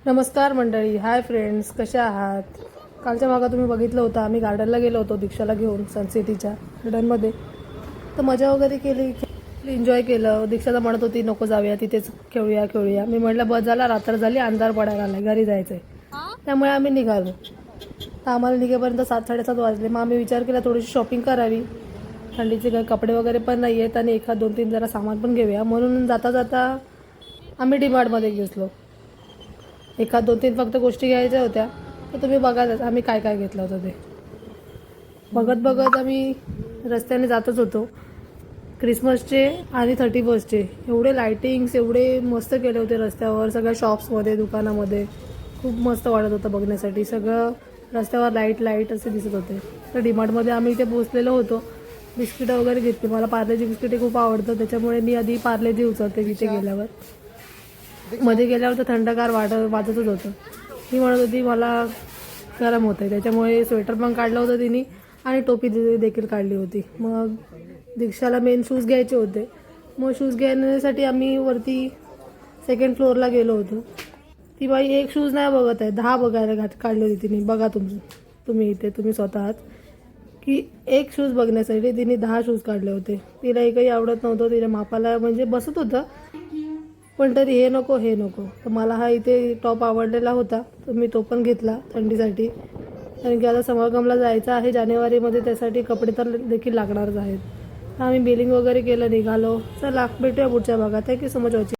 नमस्कार मंडळी, hi friends, कशा आहात? कालच्या मागं तुम्ही बघितलं होतं आम्ही गार्डनला गेलो होतो दीक्षाला घेऊन सनसिटीच्या गार्डनमध्ये. तर मजा वगैरे केली, एन्जॉय केलं. दीक्षाला म्हणत होती नको जाऊया, तिथेच खेळूया. मी म्हटलं बस झाला, रात्र झाली, अंधार पडायला आला, घरी जायचं आहे. त्यामुळे आम्ही निघालो. तर आम्हाला निघेपर्यंत 7-7:30 वाजले. मग आम्ही विचार केला थोडीशी शॉपिंग करावी. थंडीचे काही कपडे वगैरे पण नाही आहेत आणि 1-2-3 जरा सामान पण घेऊया. म्हणून जाता जाता आम्ही डीमार्टमध्ये घेतलो. 1-2-3 फक्त गोष्टी घ्यायच्या होत्या. तर तुम्ही बघाच आम्ही काय काय घेतलं होतं ते. बघत आम्ही रस्त्याने जातच होतो. क्रिसमसचे आणि 31चे एवढे लायटिंग्स एवढे मस्त केले होते रस्त्यावर, सगळ्या शॉप्समध्ये, दुकानामध्ये. खूप मस्त वाटत होतं बघण्यासाठी. सगळं रस्त्यावर लाईट असे दिसत होते. तर डीमार्टमध्ये आम्ही इथे पोहोचलेलो होतो. बिस्किटं वगैरे घेतली. मला पार्लेजी बिस्किटे खूप आवडतं, त्याच्यामुळे मी आधी पार्लेजी उचलते तिथे गेल्यावर. मध्ये गेल्यावर तर थंडगार वाजतच होतं. ती म्हणत होती मला गरम होतं आहे, त्याच्यामुळे स्वेटर पण काढलं होतं तिने आणि टोपी देखील काढली होती. मग दीक्षाला मेन शूज घ्यायचे होते. मग शूज घेण्यासाठी आम्ही वरती 2nd फ्लोअरला गेलो होतो. ती बाई एक शूज नाही बघत आहे, 10 बघायला काढले होते तिने. बघा तुम्ही इथे तुम्ही स्वतःच की एक शूज बघण्यासाठी तिने 10 शूज काढले होते. तिला एकही आवडत नव्हतं, तिला मापाला म्हणजे बसत होतं, पण तरी हे नको. तर मला हा इथे टॉप आवडलेला होता, तर मी तो पण घेतला थंडीसाठी. कारण की आता समागमला जायचं आहे जानेवारीमध्ये, त्यासाठी कपडे तर देखील लागणारच आहेत. आम्ही बिलिंग वगैरे केलं, निघालो. चला भेटूया पुढच्या भागात. Thank you so much watching.